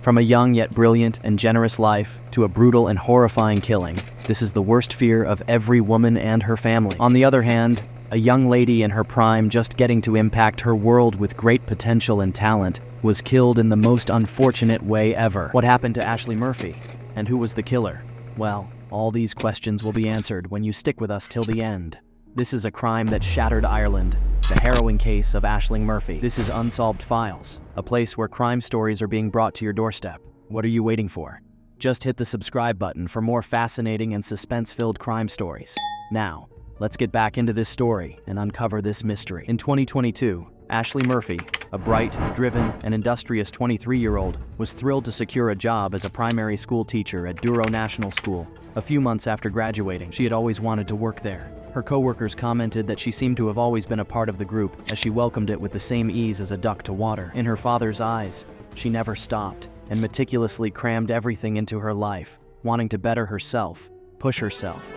From a young yet brilliant and generous life to a brutal and horrifying killing, this is the worst fear of every woman and her family. On the other hand, a young lady in her prime just getting to impact her world with great potential and talent was killed in the most unfortunate way ever. What happened to Ashling Murphy? And who was the killer? Well, all these questions will be answered when you stick with us till the end. This is a crime that shattered Ireland, the harrowing case of Ashling Murphy. This is Unsolved Files, a place where crime stories are being brought to your doorstep. What are you waiting for? Just hit the subscribe button for more fascinating and suspense-filled crime stories. Now, let's get back into this story and uncover this mystery. In 2022, Ashling Murphy, a bright, driven, and industrious 23-year-old, was thrilled to secure a job as a primary school teacher at Douro National School. A few months after graduating, she had always wanted to work there. Her co-workers commented that she seemed to have always been a part of the group, as she welcomed it with the same ease as a duck to water. In her father's eyes, she never stopped and meticulously crammed everything into her life, wanting to better herself, push herself,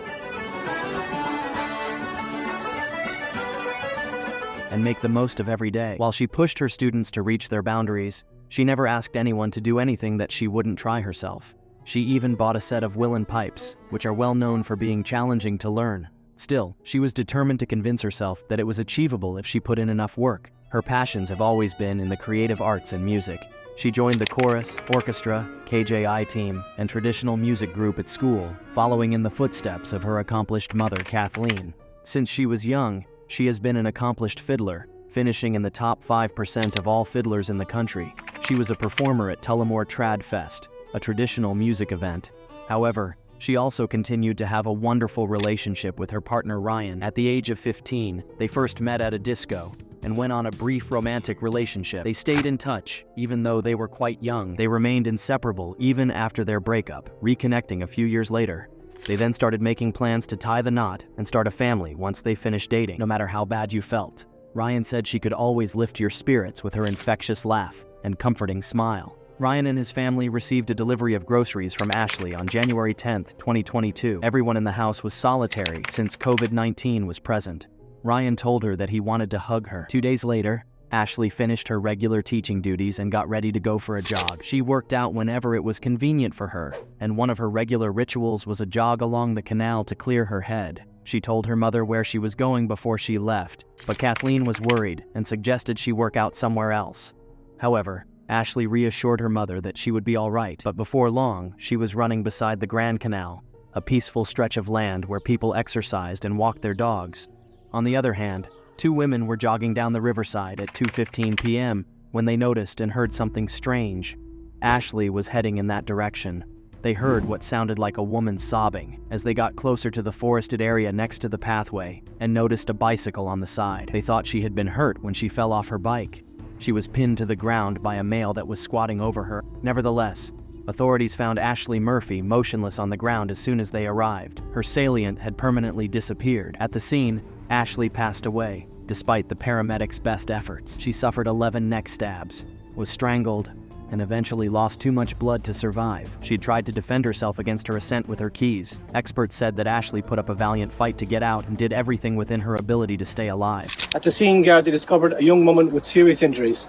and make the most of every day. While she pushed her students to reach their boundaries, she never asked anyone to do anything that she wouldn't try herself. She even bought a set of woolen pipes, which are well known for being challenging to learn. Still, she was determined to convince herself that it was achievable if she put in enough work. Her passions have always been in the creative arts and music. She joined the chorus, orchestra, KJI team, and traditional music group at school, following in the footsteps of her accomplished mother, Kathleen. Since she was young, she has been an accomplished fiddler, finishing in the top 5% of all fiddlers in the country. She was a performer at Tullamore Trad Fest, a traditional music event. However, she also continued to have a wonderful relationship with her partner Ryan. At the age of 15, they first met at a disco and went on a brief romantic relationship. They stayed in touch, even though they were quite young. They remained inseparable even after their breakup, reconnecting a few years later. They then started making plans to tie the knot and start a family once they finished dating. No matter how bad you felt, Ryan said she could always lift your spirits with her infectious laugh and comforting smile. Ryan and his family received a delivery of groceries from Ashley on January 10, 2022. Everyone in the house was solitary since COVID-19 was present. Ryan told her that he wanted to hug her. 2 days later, Ashley finished her regular teaching duties and got ready to go for a jog. She worked out whenever it was convenient for her, and one of her regular rituals was a jog along the canal to clear her head. She told her mother where she was going before she left, but Kathleen was worried and suggested she work out somewhere else. However, Ashley reassured her mother that she would be all right, but before long, she was running beside the Grand Canal, a peaceful stretch of land where people exercised and walked their dogs. On the other hand, 2 women were jogging down the riverside at 2:15 p.m. when they noticed and heard something strange. Ashley was heading in that direction. They heard what sounded like a woman sobbing as they got closer to the forested area next to the pathway and noticed a bicycle on the side. They thought she had been hurt when she fell off her bike. She was pinned to the ground by a male that was squatting over her. Nevertheless, authorities found Ashling Murphy motionless on the ground as soon as they arrived. Her assailant had permanently disappeared. At the scene, Ashley passed away, despite the paramedics' best efforts. She suffered 11 neck stabs, was strangled, and eventually lost too much blood to survive. She tried to defend herself against her assault with her keys. Experts said that Ashley put up a valiant fight to get out and did everything within her ability to stay alive. At the scene guard, they discovered a young woman with serious injuries.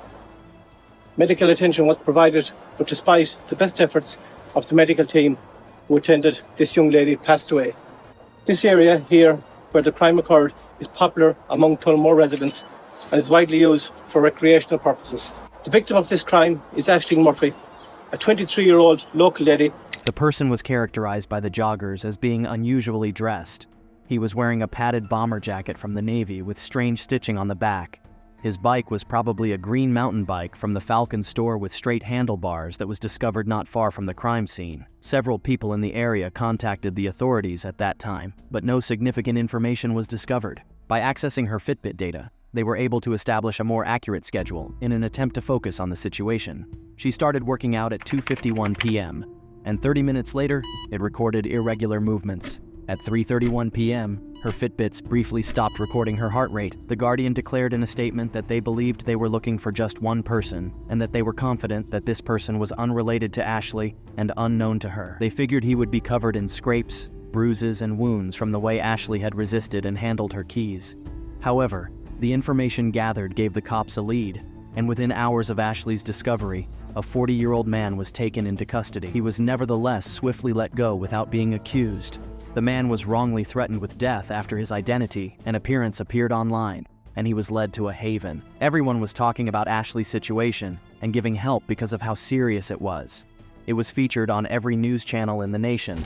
Medical attention was provided, but despite the best efforts of the medical team who attended, this young lady passed away. This area here, where the crime occurred, is popular among Tullamore residents and is widely used for recreational purposes. The victim of this crime is Ashling Murphy, a 23-year-old local lady. The person was characterized by the joggers as being unusually dressed. He was wearing a padded bomber jacket from the Navy with strange stitching on the back. His bike was probably a green mountain bike from the Falcon store with straight handlebars that was discovered not far from the crime scene. Several people in the area contacted the authorities at that time, but no significant information was discovered. By accessing her Fitbit data, they were able to establish a more accurate schedule in an attempt to focus on the situation. She started working out at 2:51 p.m., and 30 minutes later, it recorded irregular movements. At 3:31 p.m., her Fitbits briefly stopped recording her heart rate. The Guardian declared in a statement that they believed they were looking for just one person, and that they were confident that this person was unrelated to Ashley and unknown to her. They figured he would be covered in scrapes, bruises, and wounds from the way Ashley had resisted and handled her keys. However, the information gathered gave the cops a lead, and within hours of Ashley's discovery, a 40-year-old man was taken into custody. He was nevertheless swiftly let go without being accused. The man was wrongly threatened with death after his identity and appearance appeared online, and he was led to a haven. Everyone was talking about Ashley's situation and giving help because of how serious it was. It was featured on every news channel in the nation.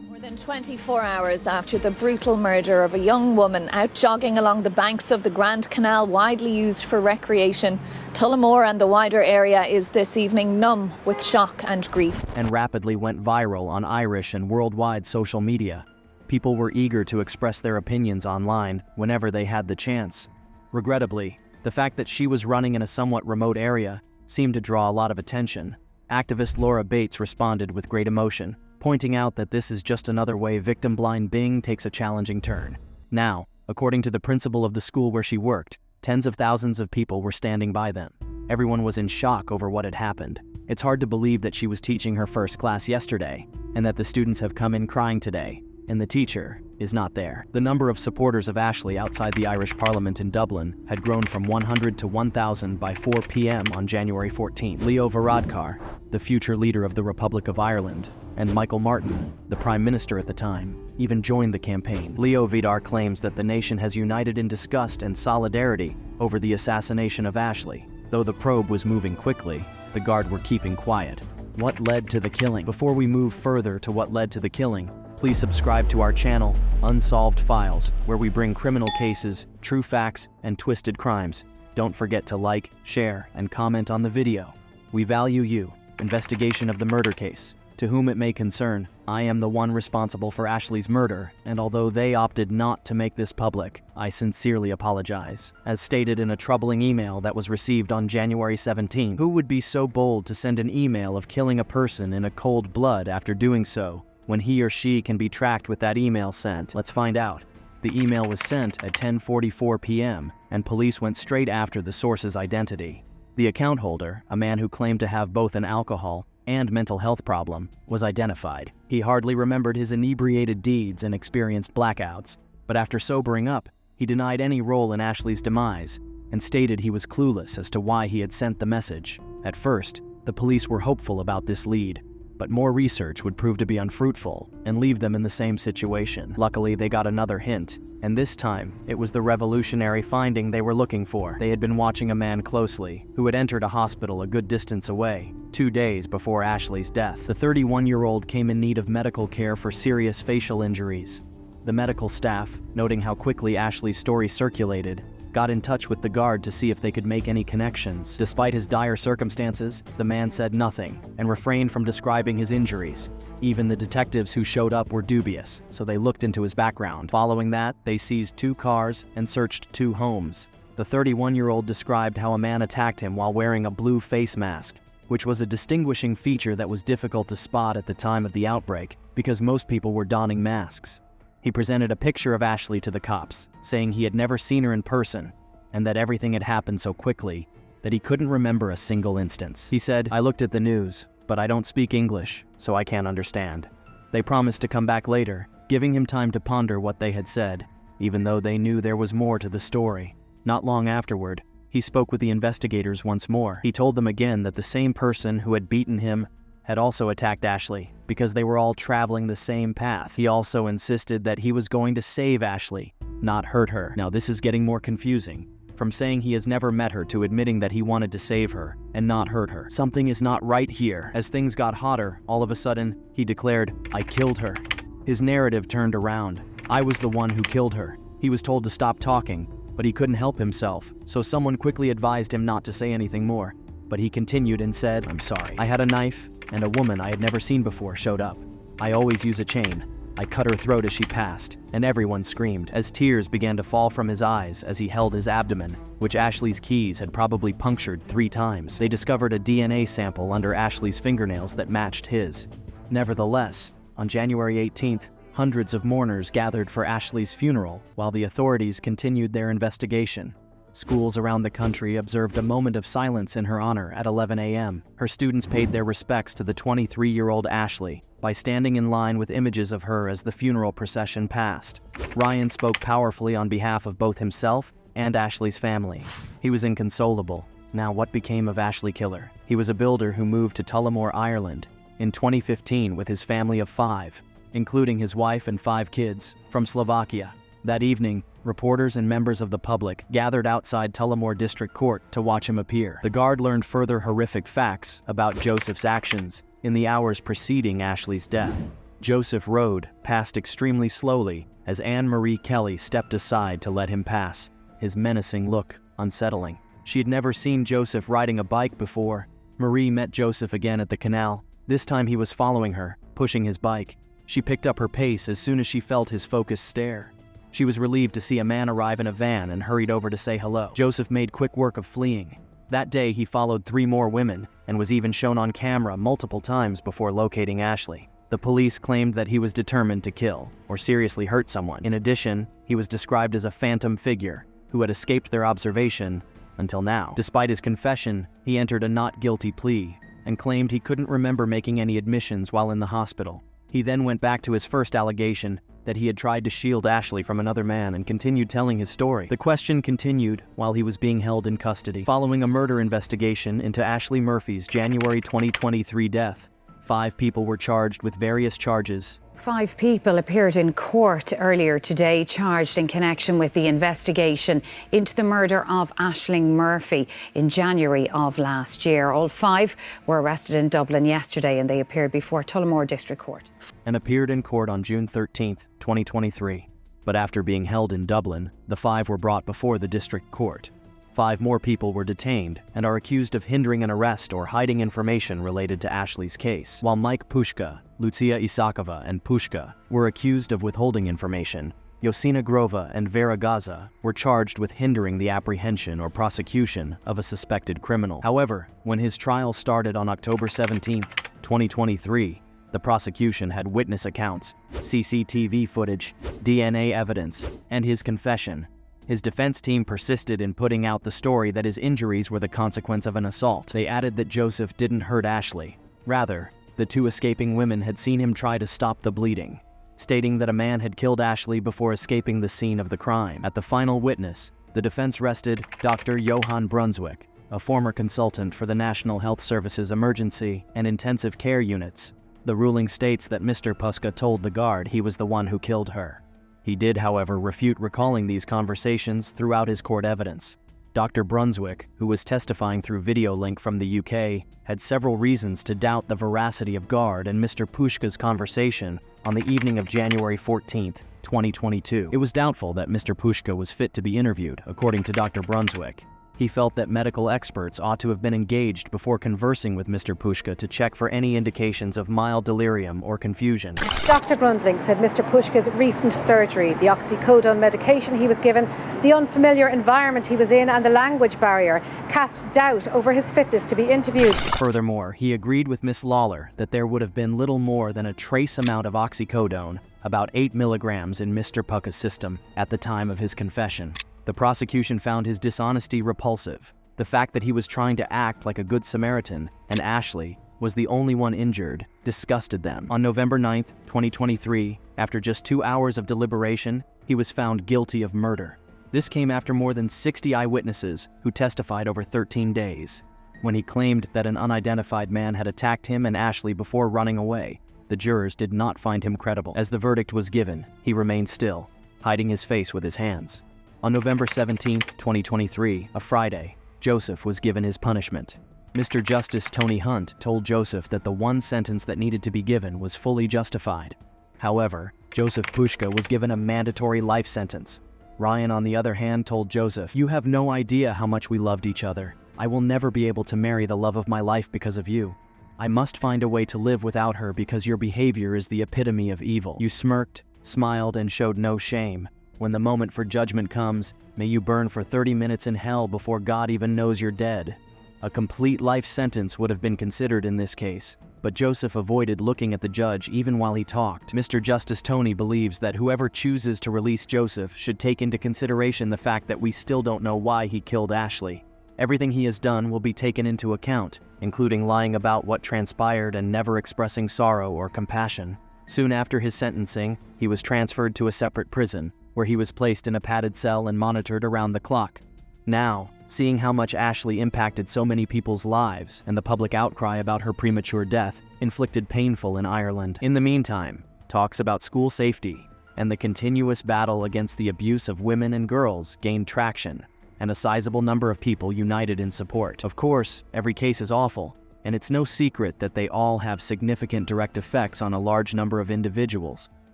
More than 24 hours after the brutal murder of a young woman out jogging along the banks of the Grand Canal, widely used for recreation, Tullamore and the wider area is this evening numb with shock and grief. And rapidly went viral on Irish and worldwide social media. People were eager to express their opinions online whenever they had the chance. Regrettably, the fact that she was running in a somewhat remote area seemed to draw a lot of attention. Activist Laura Bates responded with great emotion, pointing out that this is just another way victim-blind Bing takes a challenging turn. Now, according to the principal of the school where she worked, tens of thousands of people were standing by them. Everyone was in shock over what had happened. It's hard to believe that she was teaching her first class yesterday, and that the students have come in crying today, and the teacher is not there. The number of supporters of Ashley outside the Irish Parliament in Dublin had grown from 100 to 1,000 by 4 p.m. on January 14th. Leo Varadkar, the future leader of the Republic of Ireland, and Michael Martin, the Prime Minister at the time, even joined the campaign. Leo Vidar claims that the nation has united in disgust and solidarity over the assassination of Ashley. Though the probe was moving quickly, the Guard were keeping quiet. What led to the killing? Before we move further to what led to the killing, please subscribe to our channel, Unsolved Files, where we bring criminal cases, true facts, and twisted crimes. Don't forget to like, share, and comment on the video. We value you. Investigation of the murder case. To whom it may concern, I am the one responsible for Ashley's murder, and although they opted not to make this public, I sincerely apologize. As stated in a troubling email that was received on January 17, who would be so bold to send an email of killing a person in a cold blood after doing so, when he or she can be tracked with that email sent? Let's find out. The email was sent at 10:44 p.m., and police went straight after the source's identity. The account holder, a man who claimed to have both an alcohol and mental health problem, was identified. He hardly remembered his inebriated deeds and experienced blackouts, but after sobering up, he denied any role in Ashley's demise and stated he was clueless as to why he had sent the message. At first, the police were hopeful about this lead, but more research would prove to be unfruitful and leave them in the same situation. Luckily, they got another hint, and this time, it was the revolutionary finding they were looking for. They had been watching a man closely, who had entered a hospital a good distance away, 2 days before Ashley's death. The 31-year-old came in need of medical care for serious facial injuries. The medical staff, noting how quickly Ashley's story circulated, got in touch with the Guard to see if they could make any connections. Despite his dire circumstances, the man said nothing and refrained from describing his injuries. Even the detectives who showed up were dubious, so they looked into his background. Following that, they seized 2 cars and searched 2 homes. The 31-year-old described how a man attacked him while wearing a blue face mask, which was a distinguishing feature that was difficult to spot at the time of the outbreak because most people were donning masks. He presented a picture of Ashley to the cops, saying he had never seen her in person and that everything had happened so quickly that he couldn't remember a single instance. He said, "I looked at the news, but I don't speak English, so I can't understand." They promised to come back later, giving him time to ponder what they had said, even though they knew there was more to the story. Not long afterward, he spoke with the investigators once more. He told them again that the same person who had beaten him had also attacked Ashley because they were all traveling the same path. He also insisted that he was going to save Ashley, not hurt her. Now this is getting more confusing. From saying he has never met her to admitting that he wanted to save her and not hurt her. Something is not right here. As things got hotter, all of a sudden, he declared, "I killed her." His narrative turned around. "I was the one who killed her." He was told to stop talking, but he couldn't help himself, so someone quickly advised him not to say anything more. But he continued and said, "I'm sorry. I had a knife, and a woman I had never seen before showed up. I always use a chain. I cut her throat as she passed, and everyone screamed as tears began to fall from his eyes as he held his abdomen, which Ashley's keys had probably punctured 3 times. They discovered a DNA sample under Ashley's fingernails that matched his. Nevertheless, on January 18th, hundreds of mourners gathered for Ashley's funeral while the authorities continued their investigation. Schools around the country observed a moment of silence in her honor at 11 a.m. Her students paid their respects to the 23-year-old Ashley by standing in line with images of her as the funeral procession passed. Ryan spoke powerfully on behalf of both himself and Ashley's family. He was inconsolable, Now, what became of Ashling Killer? He was a builder who moved to Tullamore, Ireland, in 2015 with his family of 5, including his wife and 5 kids, from Slovakia. That evening, reporters and members of the public gathered outside Tullamore District Court to watch him appear. The guard learned further horrific facts about Joseph's actions in the hours preceding Ashley's death. Joseph rode past extremely slowly as Anne-Marie Kelly stepped aside to let him pass, his menacing look unsettling. She had never seen Joseph riding a bike before. Marie met Joseph again at the canal. This time he was following her, pushing his bike. She picked up her pace as soon as she felt his focused stare. She was relieved to see a man arrive in a van and hurried over to say hello. Joseph made quick work of fleeing. That day, he followed 3 more women and was even shown on camera multiple times before locating Ashling. The police claimed that he was determined to kill or seriously hurt someone. In addition, he was described as a phantom figure who had escaped their observation until now. Despite his confession, he entered a not guilty plea and claimed he couldn't remember making any admissions while in the hospital. He then went back to his first allegation that he had tried to shield Ashling from another man and continued telling his story. The question continued while he was being held in custody. Following a murder investigation into Ashling Murphy's January 2023 death, 5 people were charged with various charges. 5 people appeared in court earlier today, charged in connection with the investigation into the murder of Ashling Murphy in January of last year. All 5 were arrested in Dublin yesterday and they appeared before Tullamore District Court. And appeared in court on June 13, 2023. But after being held in Dublin, the 5 were brought before the district court. 5 more people were detained and are accused of hindering an arrest or hiding information related to Ashley's case, while Mike Pushka, Lucia Isakova, and Pushka were accused of withholding information. Yosina Grova and Vera Gaza were charged with hindering the apprehension or prosecution of a suspected criminal. However, when his trial started on October 17, 2023, the prosecution had witness accounts, CCTV footage, DNA evidence, and his confession. His defense team persisted in putting out the story that his injuries were the consequence of an assault. They added that Joseph didn't hurt Ashling. Rather, the 2 escaping women had seen him try to stop the bleeding, stating that a man had killed Ashling before escaping the scene of the crime. At the final witness, the defense rested Dr. Johan Brunswick, a former consultant for the National Health Service's emergency and intensive care units. The ruling states that Mr. Puska told the guard he was the one who killed her. He did, however, refute recalling these conversations throughout his court evidence. Dr. Brunswick, who was testifying through video link from the UK, had several reasons to doubt the veracity of Guard and Mr. Pushka's conversation on the evening of January 14, 2022. It was doubtful that Mr. Pushka was fit to be interviewed, according to Dr. Brunswick. He felt that medical experts ought to have been engaged before conversing with Mr. Pushka to check for any indications of mild delirium or confusion. Dr. Brundling said Mr. Pushka's recent surgery, the oxycodone medication he was given, the unfamiliar environment he was in and the language barrier cast doubt over his fitness to be interviewed. Furthermore, he agreed with Miss Lawler that there would have been little more than a trace amount of oxycodone, about 8 milligrams in Mr. Pushka's system, at the time of his confession. The prosecution found his dishonesty repulsive. The fact that he was trying to act like a good Samaritan and Ashling was the only one injured disgusted them. On November 9, 2023, after just 2 hours of deliberation, he was found guilty of murder. This came after more than 60 eyewitnesses who testified over 13 days. When he claimed that an unidentified man had attacked him and Ashling before running away, the jurors did not find him credible. As the verdict was given, he remained still, hiding his face with his hands. On November 17, 2023, a Friday, Joseph was given his punishment. Mr. Justice Tony Hunt told Joseph that the one sentence that needed to be given was fully justified. However, Joseph Pushka was given a mandatory life sentence. Ryan, on the other hand, told Joseph, "You have no idea how much we loved each other. I will never be able to marry the love of my life because of you. I must find a way to live without her because your behavior is the epitome of evil. You smirked, smiled, and showed no shame. When the moment for judgment comes, may you burn for 30 minutes in hell before God even knows you're dead." A complete life sentence would have been considered in this case, but Joseph avoided looking at the judge even while he talked. Mr. Justice Tony believes that whoever chooses to release Joseph should take into consideration the fact that we still don't know why he killed Ashling. Everything he has done will be taken into account, including lying about what transpired and never expressing sorrow or compassion. Soon after his sentencing, he was transferred to a separate prison, where he was placed in a padded cell and monitored around the clock. Now, Seeing how much Ashling impacted so many people's lives and the public outcry about her premature death inflicted painful in Ireland. In the meantime, talks about school safety and the continuous battle against the abuse of women and girls gained traction, and a sizable number of people united in support. Of course, every case is awful, and it's no secret that they all have significant direct effects on a large number of individuals.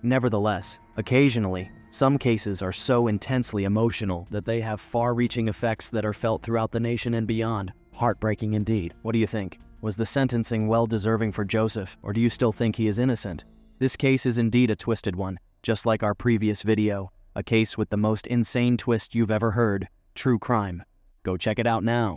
Nevertheless, occasionally, some cases are so intensely emotional that they have far-reaching effects that are felt throughout the nation and beyond. Heartbreaking indeed. What do you think? Was the sentencing well-deserving for Joseph, or do you still think he is innocent? This case is indeed a twisted one, just like our previous video, a case with the most insane twist you've ever heard, true crime. Go check it out now.